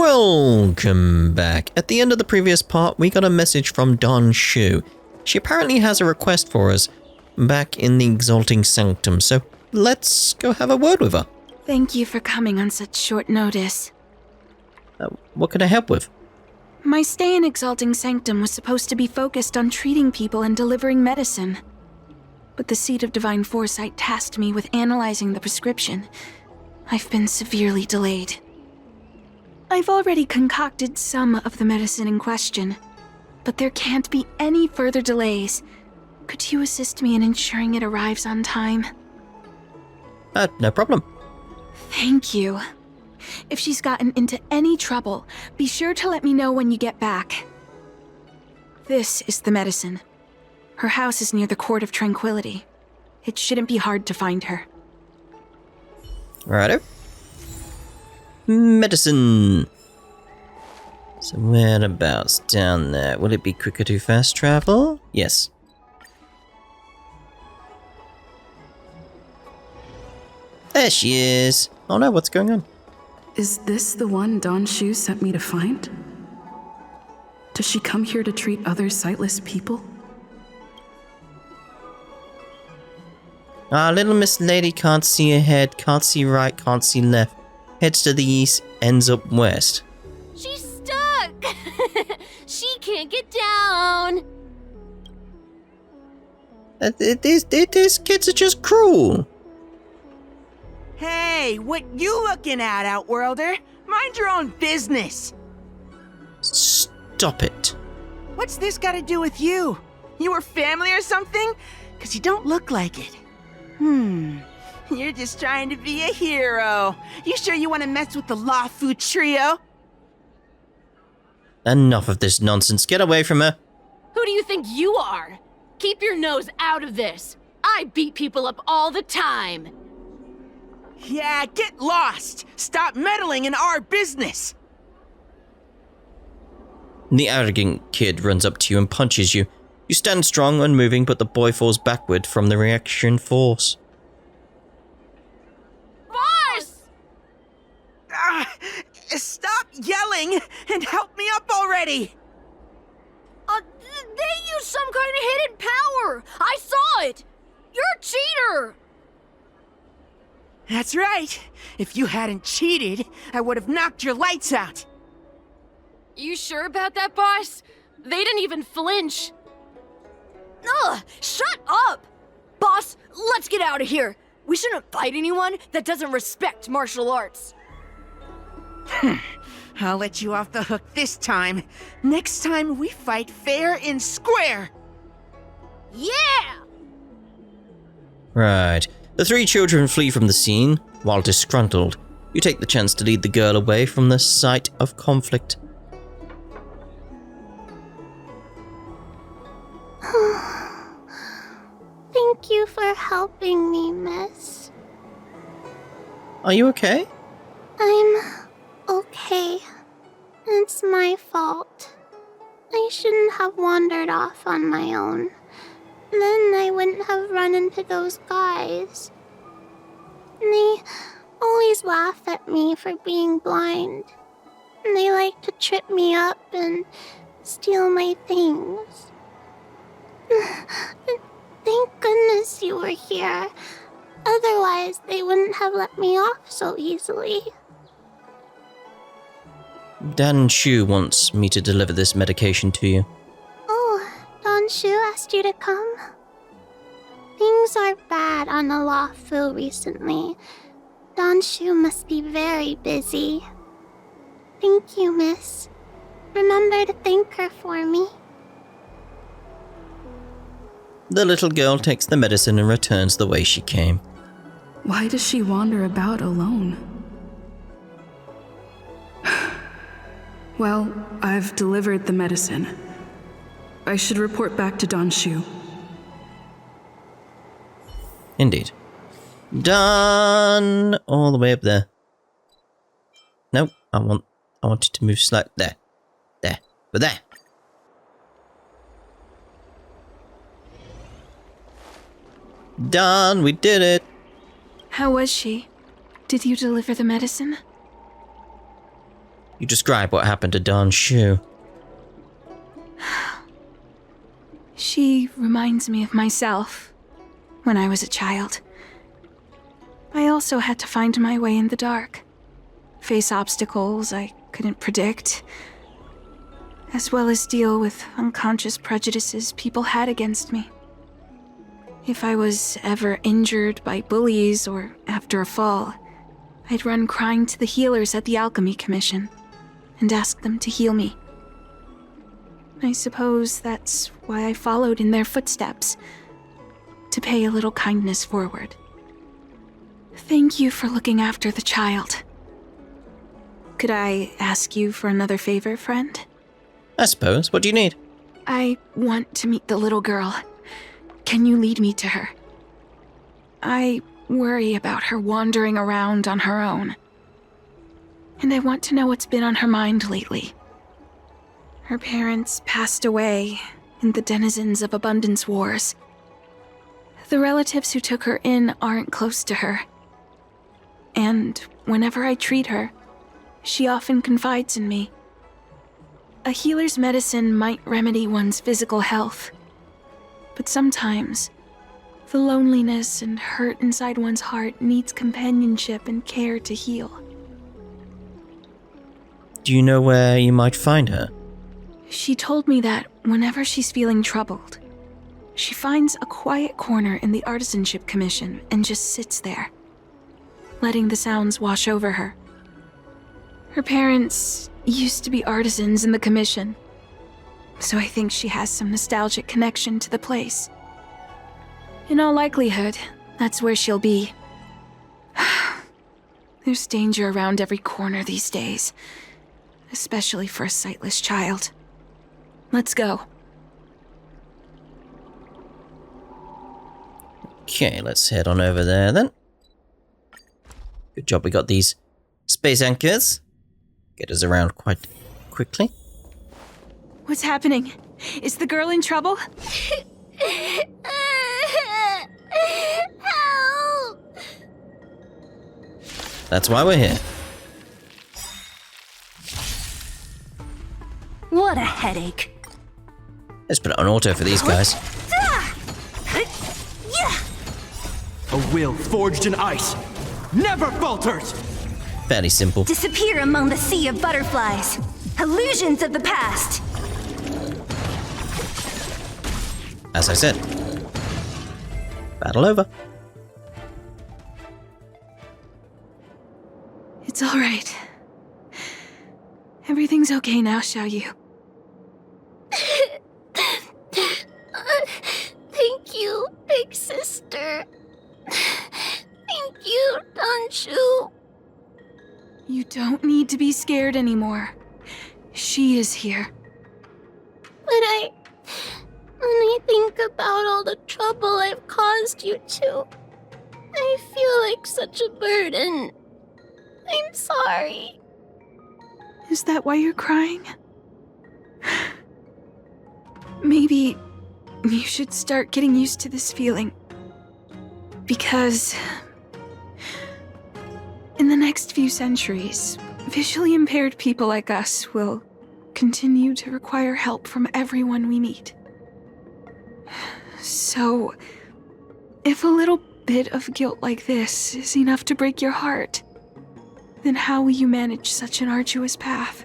Welcome back. At the end of the previous part, we got a message from Dan Shu. She apparently has a request for us back in the Exalting Sanctum, so let's go have a word with her. Thank you for coming on such short notice. What can I help with? My stay in Exalting Sanctum was supposed to be focused on treating people and delivering medicine. But the Seed of Divine Foresight tasked me with analyzing the prescription. I've been severely delayed. I've already concocted some of the medicine in question, but there can't be any further delays. Could you assist me in ensuring it arrives on time? No problem. Thank you. If she's gotten into any trouble, be sure to let me know when you get back. This is the medicine. Her house is near the Court of Tranquility. It shouldn't be hard to find her. Righto. Medicine. So whereabouts down there? Will it be quicker to fast travel? Yes. There she is. Oh no, what's going on? Is this the one Dan Shu sent me to find? Does she come here to treat other sightless people? Our little Miss Lady can't see ahead, can't see right, can't see left. Heads to the east, ends up west. She's stuck! She can't get down! These kids are just cruel. Hey, what you looking at, Outworlder? Mind your own business! Stop it. What's this got to do with you? You were family or something? 'Cause you don't look like it. You're just trying to be a hero. You sure you want to mess with the Lafu trio? Enough of this nonsense. Get away from her. Who do you think you are? Keep your nose out of this. I beat people up all the time. Yeah, get lost. Stop meddling in our business. The arrogant kid runs up to you and punches you. You stand strong, unmoving, but the boy falls backward from the reaction force. Boss! Stop yelling and help me up already. They used some kind of hidden power. I saw it. You're a cheater. That's right. If you hadn't cheated, I would have knocked your lights out. You sure about that, boss? They didn't even flinch. Ugh, shut up! Boss, let's get out of here. We shouldn't fight anyone that doesn't respect martial arts. I'll let you off the hook this time. Next time we fight fair and square. Yeah! Right. The three children flee from the scene. While disgruntled, you take the chance to lead the girl away from the site of conflict. Thank you for helping me, miss. Are you okay? I'm okay. It's my fault. I shouldn't have wandered off on my own. Then I wouldn't have run into those guys. They always laugh at me for being blind. They like to trip me up and steal my things. Thank goodness you were here. Otherwise, they wouldn't have let me off so easily. Dan Shu wants me to deliver this medication to you. Oh, Dan Shu asked you to come? Things are bad on the Lafu recently. Dan Shu must be very busy. Thank you, miss. Remember to thank her for me. The little girl takes the medicine and returns the way she came. Why does she wander about alone? Well, I've delivered the medicine. I should report back to Dan Shu. Indeed. Done! All the way up there. Nope, I want it to move slightly. There. But there. Done! We did it! How was she? Did you deliver the medicine? You describe what happened to Dan Shu. She reminds me of myself when I was a child. I also had to find my way in the dark, face obstacles I couldn't predict, as well as deal with unconscious prejudices people had against me. If I was ever injured by bullies or after a fall, I'd run crying to the healers at the Alchemy Commission and ask them to heal me. I suppose that's why I followed in their footsteps, to pay a little kindness forward. Thank you for looking after the child. Could I ask you for another favor, friend? I suppose. What do you need? I want to meet the little girl. Can you lead me to her? I worry about her wandering around on her own. And I want to know what's been on her mind lately. Her parents passed away in the denizens of Abundance Wars. The relatives who took her in aren't close to her. And whenever I treat her, she often confides in me. A healer's medicine might remedy one's physical health, but sometimes the loneliness and hurt inside one's heart needs companionship and care to heal. Do you know where you might find her? She told me that whenever she's feeling troubled, she finds a quiet corner in the Artisanship Commission and just sits there, letting the sounds wash over her. Her parents used to be artisans in the commission, so I think she has some nostalgic connection to the place. In all likelihood, that's where she'll be. There's danger around every corner these days, especially for a sightless child. Let's go. Okay, let's head on over there then. Good job we got these space anchors. Get us around quite quickly. What's happening? Is the girl in trouble? Help! That's why we're here. What a headache. Let's put it on auto for these guys. A will forged in ice never falters! Fairly simple. Disappear among the sea of butterflies. Illusions of the past. As I said. Battle over. It's all right. Everything's okay now, Xiaoyu. Thank you, big sister. Thank you, Dan Shu. You don't need to be scared anymore. She is here. But when I think about all the trouble I've caused you two, I feel like such a burden. I'm sorry. Is that why you're crying? Maybe you should start getting used to this feeling. Because in the next few centuries, visually impaired people like us will continue to require help from everyone we meet. So, if a little bit of guilt like this is enough to break your heart, then how will you manage such an arduous path?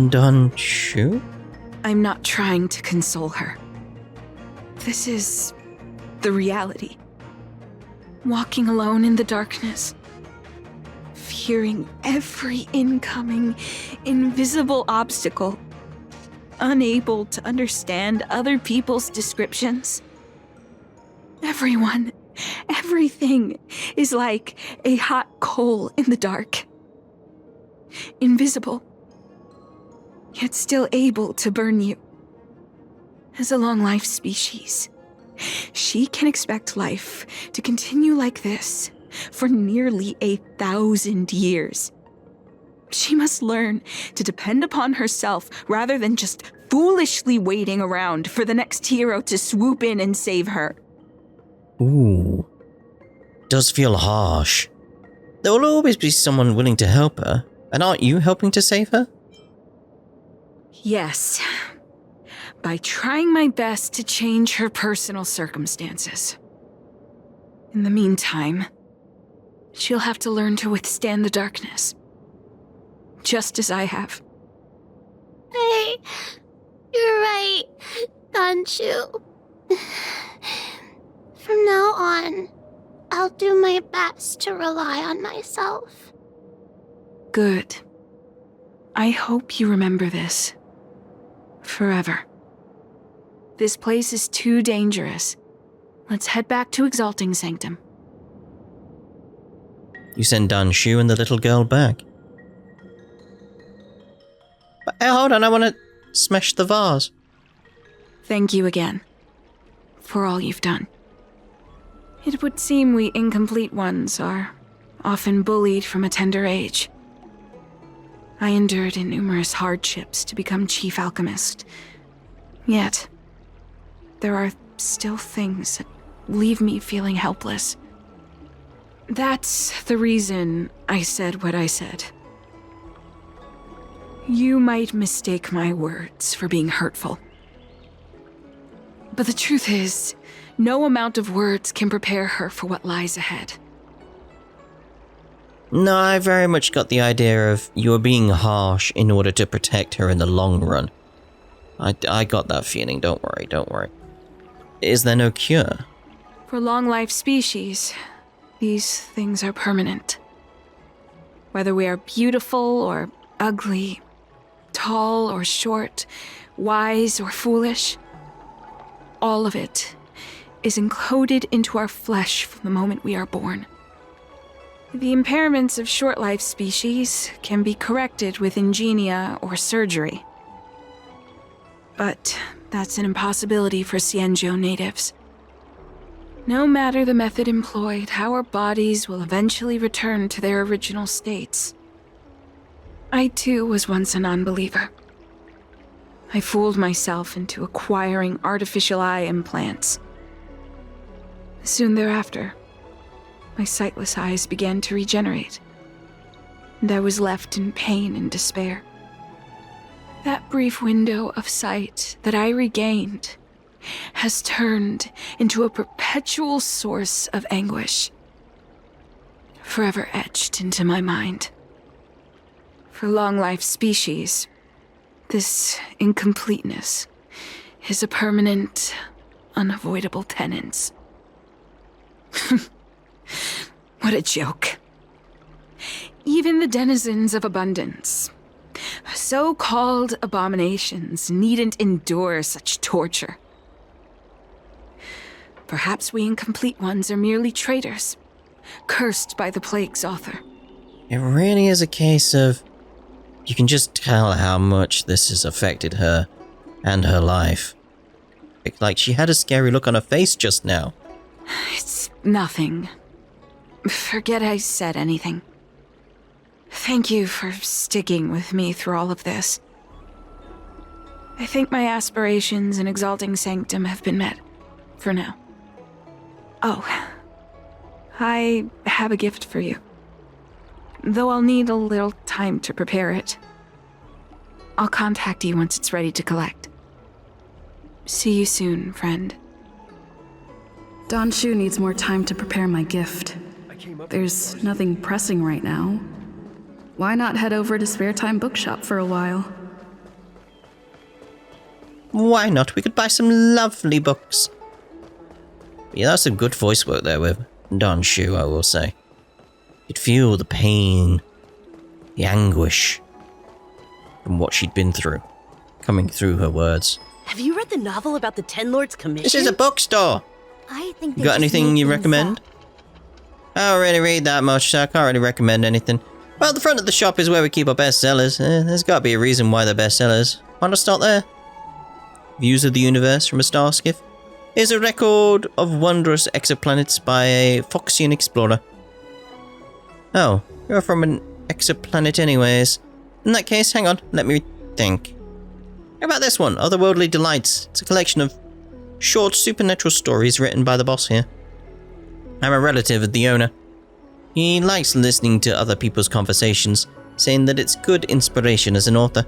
Dan Shu? I'm not trying to console her. This is the reality. Walking alone in the darkness, fearing every incoming, invisible obstacle, unable to understand other people's descriptions. Everyone, everything is like a hot coal in the dark. Invisible, yet still able to burn you. As a long-life species, she can expect life to continue like this for nearly 1,000 years. She must learn to depend upon herself rather than just foolishly waiting around for the next hero to swoop in and save her. Ooh. Does feel harsh. there will always be someone willing to help her. And aren't you helping to save her? Yes. By trying my best to change her personal circumstances. In the meantime, she'll have to learn to withstand the darkness. Just as I have. Hey, you're right, Dan Shu. From now on, I'll do my best to rely on myself. Good. I hope you remember this. Forever. This place is too dangerous. Let's head back to Exalting Sanctum. You send Dan Shu and the little girl back. But hey, hold on, I want to smash the vase. Thank you again. For all you've done. It would seem we incomplete ones are often bullied from a tender age. I endured numerous hardships to become Chief Alchemist. Yet, there are still things that leave me feeling helpless. That's the reason I said what I said. You might mistake my words for being hurtful. But the truth is, no amount of words can prepare her for what lies ahead. No, I very much got the idea of you were being harsh in order to protect her in the long run. I got that feeling, don't worry. Is there no cure? For long-life species, these things are permanent. Whether we are beautiful or ugly, tall or short, wise or foolish, all of it is encoded into our flesh from the moment we are born. The impairments of short-life species can be corrected with ingenia or surgery. But that's an impossibility for Xianzhou natives. No matter the method employed, our bodies will eventually return to their original states. I too was once a non-believer. I fooled myself into acquiring artificial eye implants. Soon thereafter, my sightless eyes began to regenerate, and I was left in pain and despair. That brief window of sight that I regained has turned into a perpetual source of anguish, forever etched into my mind. For long-life species, this incompleteness is a permanent, unavoidable tenance. What a joke. Even the denizens of abundance, so-called abominations, needn't endure such torture. Perhaps we incomplete ones are merely traitors, cursed by the plague's author. It really is a case of you can just tell how much this has affected her and her life. Like she had a scary look on her face just now. It's nothing. Forget I said anything. Thank you for sticking with me through all of this. I think my aspirations in Exalting Sanctum have been met, for now. Oh, I have a gift for you. Though I'll need a little time to prepare it. I'll contact you once it's ready to collect. See you soon, friend. Dan Shu needs more time to prepare my gift. There's nothing pressing right now. Why not head over to Spare Time Bookshop for a while? Why not? We could buy some lovely books. Yeah, that's some good voice work there with Dan Shu, I will say. You'd feel the pain, the anguish from what she'd been through, coming through her words. Have you read the novel about the Ten Lords Commission? This is a bookstore. I think You got anything you recommend? I don't really read that much, so I can't really recommend anything. Well, the front of the shop is where we keep our bestsellers. There's got to be a reason why they're bestsellers. Why not start there? Views of the Universe from a Star Skiff is a record of wondrous exoplanets by a Foxian explorer. Oh, you're from an exoplanet anyways. In that case, hang on, let me think. How about this one, Otherworldly Delights? It's a collection of short supernatural stories written by the boss here. I'm a relative of the owner. He likes listening to other people's conversations, saying that it's good inspiration as an author.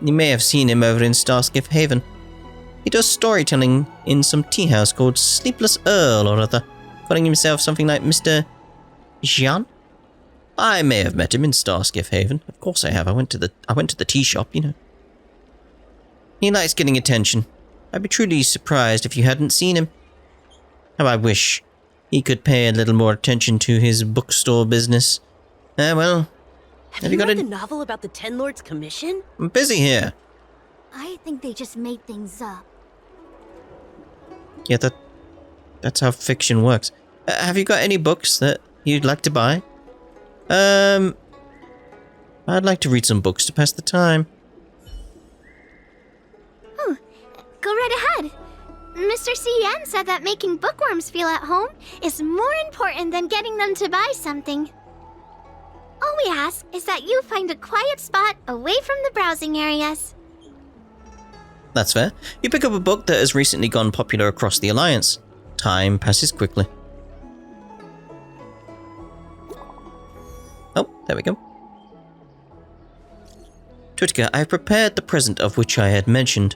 You may have seen him over in Starskiff Haven. He does storytelling in some tea house called Sleepless Earl or other, calling himself something like Mr. Jean? I may have met him in Starskiff Haven. Of course I have. I went to the tea shop, you know. He likes getting attention. I'd be truly surprised if you hadn't seen him. How I wish he could pay a little more attention to his bookstore business. Well, Have you read the novel about the Ten Lords Commission? I'm busy here. I think they just made things up. Yeah, that's how fiction works. Have you got any books that you'd like to buy? I'd like to read some books to pass the time. Oh, go right ahead. Mr. C.N. said that making bookworms feel at home is more important than getting them to buy something. All we ask is that you find a quiet spot away from the browsing areas. That's fair. You pick up a book that has recently gone popular across the Alliance. Time passes quickly. Oh, there we go. Twitka, I have prepared the present of which I had mentioned.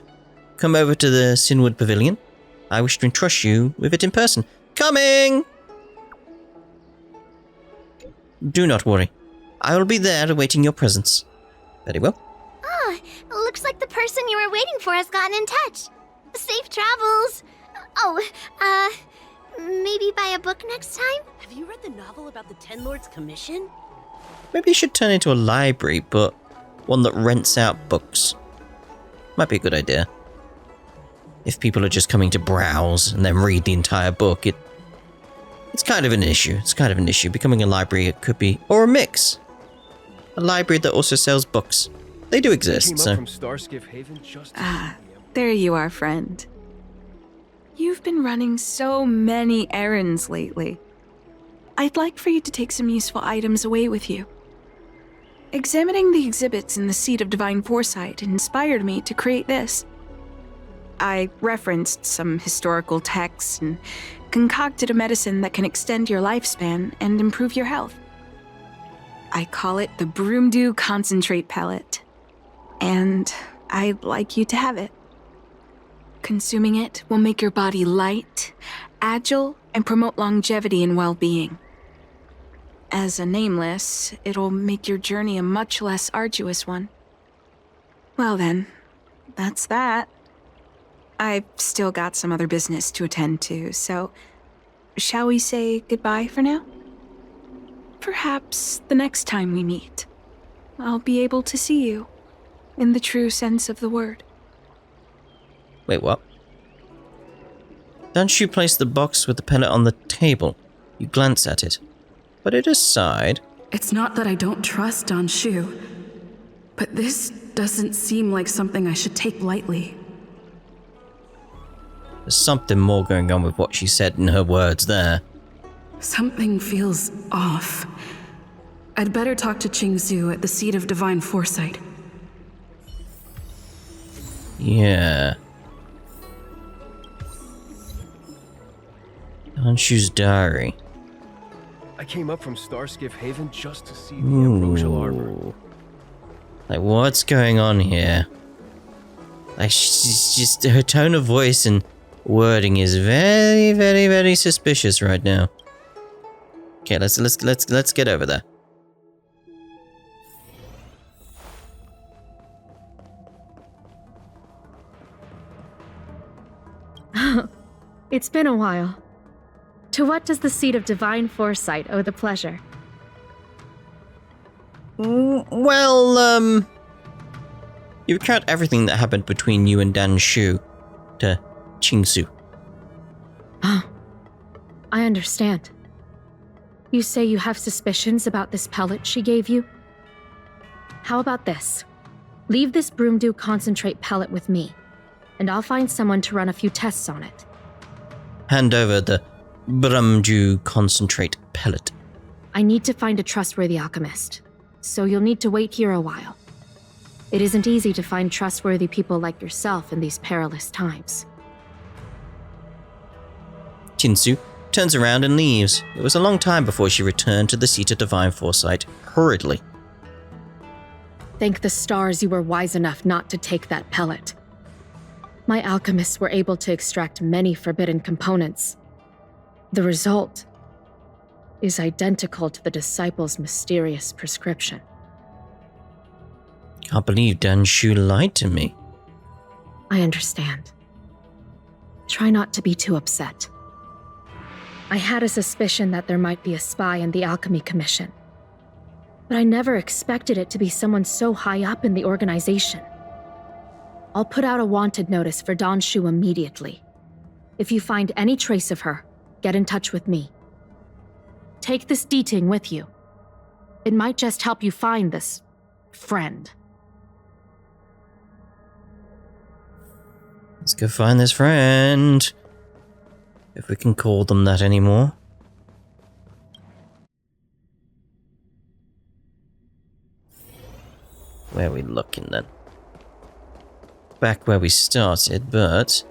Come over to the Sinwood Pavilion. I wish to entrust you with it in person. Coming! Do not worry. I will be there awaiting your presence. Very well. Ah, looks like the person you were waiting for has gotten in touch. Safe travels. Oh, maybe buy a book next time? Have you read the novel about the Ten Lords Commission? Maybe you should turn into a library, but one that rents out books. Might be a good idea. If people are just coming to browse and then read the entire book, it's kind of an issue. It's kind of an issue. Becoming a library, it could be, or a mix. A library that also sells books. They do exist, so. There you are, friend. You've been running so many errands lately. I'd like for you to take some useful items away with you. Examining the exhibits in the Seat of Divine Foresight inspired me to create this. I referenced some historical texts and concocted a medicine that can extend your lifespan and improve your health. I call it the Broomdew Concentrate Pellet, and I'd like you to have it. Consuming it will make your body light, agile, and promote longevity and well-being. As a nameless, it'll make your journey a much less arduous one. Well then, that's that. I've still got some other business to attend to, so shall we say goodbye for now? Perhaps the next time we meet, I'll be able to see you, in the true sense of the word. Wait, what? Dan Shu placed the box with the pellet on the table. You glance at it, but at his side... It's not that I don't trust Dan Shu, but this doesn't seem like something I should take lightly. There's something more going on with what she said in her words there. Something feels off. I'd better talk to Qingzu at the Seat of Divine Foresight. Yeah. Dan Shu's diary. I came up from Starskiff Haven just to see the Ambrosial Arbor. Like, what's going on here? Like, she's just, her tone of voice and wording is very, very, very suspicious right now. Okay, let's get over there. It's been a while. To what does the Seat of Divine Foresight owe the pleasure? Well, you recount everything that happened between you and Dan Shu to Qingzu. Oh, I understand. You say you have suspicions about this pellet she gave you? How about this? Leave this Broomdew Concentrate pellet with me, and I'll find someone to run a few tests on it. Hand over the Broomdew Concentrate pellet. I need to find a trustworthy alchemist, so you'll need to wait here a while. It isn't easy to find trustworthy people like yourself in these perilous times. Qingzu, turns around and leaves. It was a long time before she returned to the seat of divine foresight, hurriedly. Thank the stars you were wise enough not to take that pellet. My alchemists were able to extract many forbidden components. The result is identical to the disciple's mysterious prescription. Can't believe Dan Shu lied to me. I understand. Try not to be too upset. I had a suspicion that there might be a spy in the Alchemy Commission, but I never expected it to be someone so high up in the organization. I'll put out a wanted notice for Dan Shu immediately. If you find any trace of her, get in touch with me. Take this D-Ting with you. It might just help you find this friend. Let's go find this friend. If we can call them that anymore. Where are we looking then? Back where we started, but...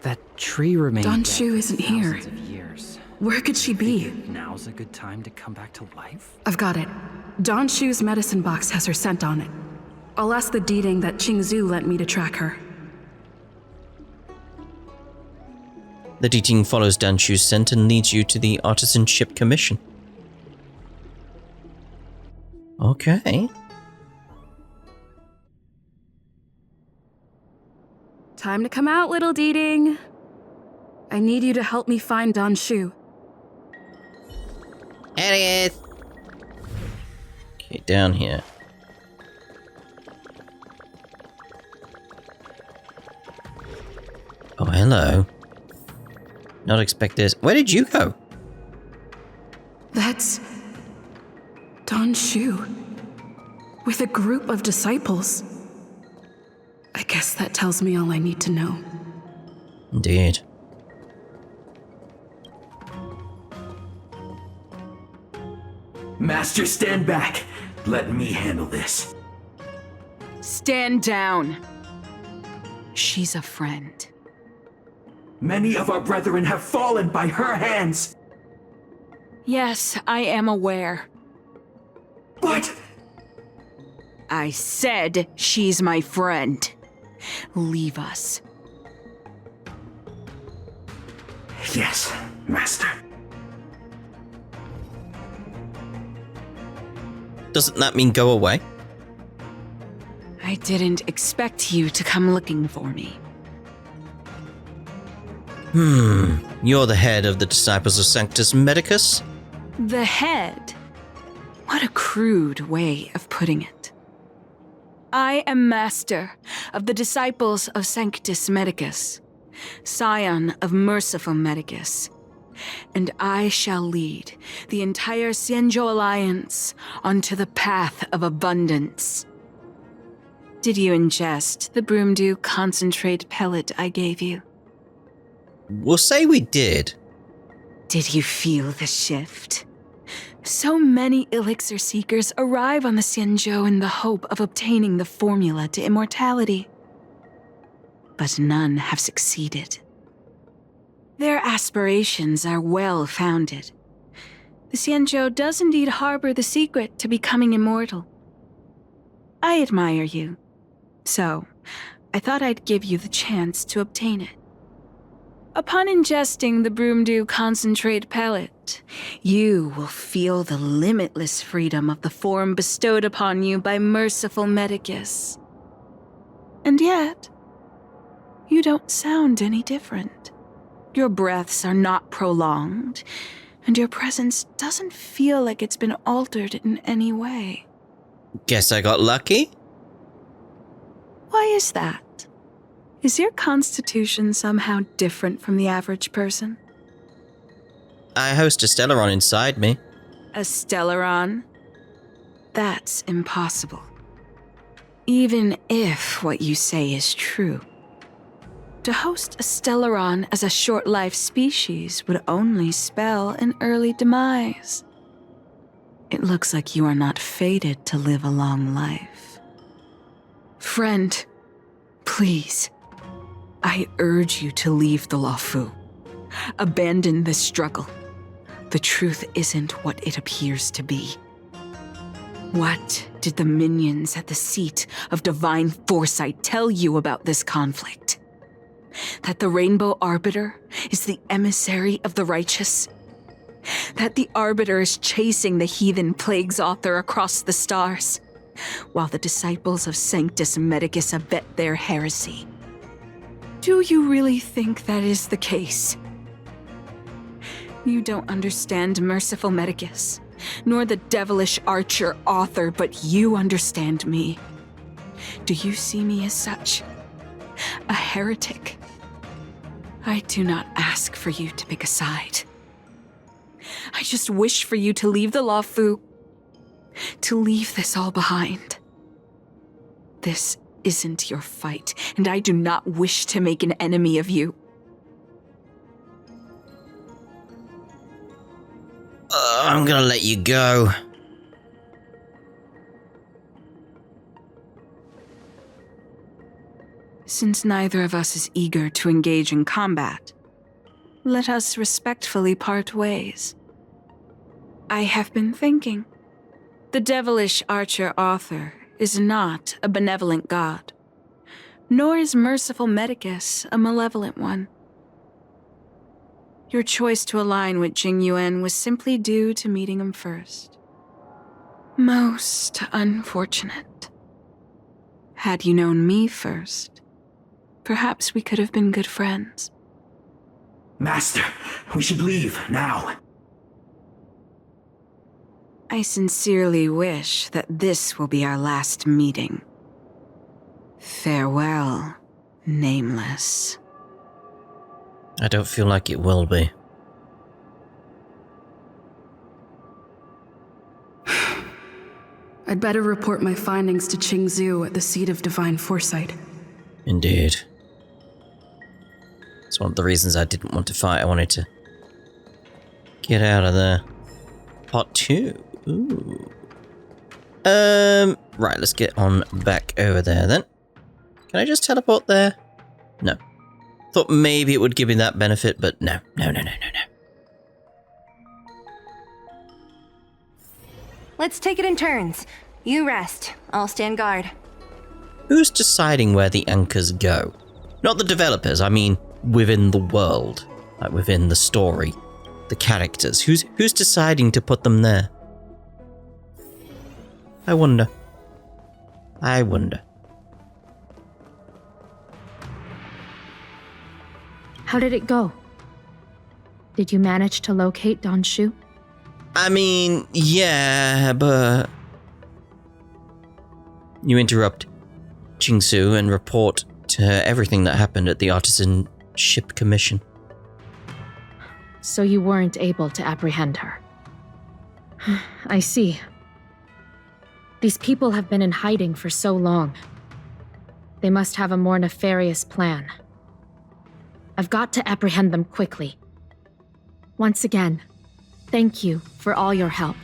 That tree remained Dan dead Shu for isn't here. thousands of years. Where could she be? Now's a good time to come back to life? I've got it. Dan Shu's medicine box has her scent on it. I'll ask the D-Ting that Qingzhu lent me to track her. The D-Ting follows Dan Shu's scent and leads you to the Artisanship Commission. Okay. Time to come out, little D-Ting. I need you to help me find Dan Shu. There he is. Okay, down here. Oh, hello. Not expect this. Where did you go? That's Dan Shu. With a group of disciples. I guess that tells me all I need to know. Indeed. Master, stand back. Let me handle this. Stand down. She's a friend. Many of our brethren have fallen by her hands. Yes, I am aware. But... I said she's my friend. Leave us. Yes, Master. Doesn't that mean go away? I didn't expect you to come looking for me. You're the head of the Disciples of Sanctus Medicus? The head? What a crude way of putting it. I am master of the Disciples of Sanctus Medicus, scion of Merciful Medicus, and I shall lead the entire Xianzhou Alliance onto the path of abundance. Did you ingest the Broomdew concentrate pellet I gave you? We'll say we did. Did you feel the shift? So many elixir seekers arrive on the Xianzhou in the hope of obtaining the formula to immortality. But none have succeeded. Their aspirations are well-founded. The Xianzhou does indeed harbor the secret to becoming immortal. I admire you, so I thought I'd give you the chance to obtain it. Upon ingesting the Broomdew concentrate pellet, you will feel the limitless freedom of the form bestowed upon you by Merciful Medicus. And yet, you don't sound any different. Your breaths are not prolonged, and your presence doesn't feel like it's been altered in any way. Guess I got lucky? Why is that? Is your constitution somehow different from the average person? I host a Stellaron inside me. A Stellaron? That's impossible. Even if what you say is true. To host a Stellaron as a short-life species would only spell an early demise. It looks like you are not fated to live a long life. Friend, please, I urge you to leave the Luofu. Abandon this struggle. The truth isn't what it appears to be. What did the minions at the seat of divine foresight tell you about this conflict? That the Rainbow Arbiter is the emissary of the righteous? That the Arbiter is chasing the heathen plagues author across the stars, while the disciples of Sanctus Medicus abet their heresy? Do you really think that is the case? You don't understand Merciful Medicus, nor the devilish archer author, but you understand me. Do you see me as such? A heretic? I do not ask for you to pick a side. I just wish for you to leave the Luofu, to leave this all behind. This isn't your fight, and I do not wish to make an enemy of you. I'm gonna let you go. Since neither of us is eager to engage in combat, let us respectfully part ways. I have been thinking. The devilish archer author is not a benevolent god, nor is Merciful Medicus a malevolent one. Your choice to align with Jing Yuan was simply due to meeting him first. Most unfortunate. Had you known me first, perhaps we could have been good friends. Master, we should leave now. I sincerely wish that this will be our last meeting. Farewell, Nameless. I don't feel like it will be. I'd better report my findings to Qingzhou at the seat of divine foresight. Indeed. It's one of the reasons I didn't want to fight. I wanted to get out of there. Part 2. Ooh. Right, let's get on back over there then. Can I just teleport there? No. Thought maybe it would give me that benefit, but no. No. Let's take it in turns. You rest. I'll stand guard. Who's deciding where the anchors go? Not the developers, I mean within the world. Like within the story. The characters. Who's deciding to put them there? I wonder. How did it go? Did you manage to locate Dan Shu? I mean, yeah, but... You interrupt Qingsu and report to her everything that happened at the Artisan Ship Commission. So you weren't able to apprehend her. I see. These people have been in hiding for so long. They must have a more nefarious plan. I've got to apprehend them quickly. Once again, thank you for all your help.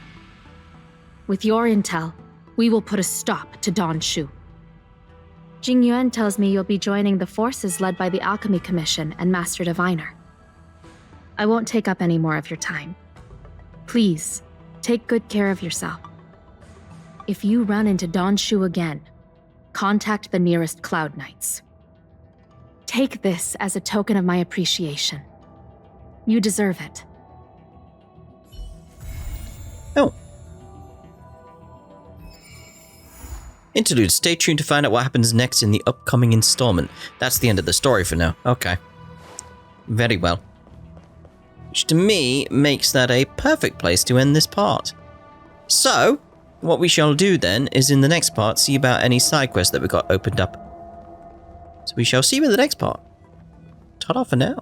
With your intel, we will put a stop to Dan Shu. Jing Yuan tells me you'll be joining the forces led by the Alchemy Commission and Master Diviner. I won't take up any more of your time. Please, take good care of yourself. If you run into Dan Shu again, contact the nearest Cloud Knights. Take this as a token of my appreciation. You deserve it. Oh. Interlude. Stay tuned to find out what happens next in the upcoming installment. That's the end of the story for now. Okay. Very well. Which to me makes that a perfect place to end this part. So, what we shall do then is in the next part see about any side quests that we got opened up. So we shall see you in the next part. Ta-da for now.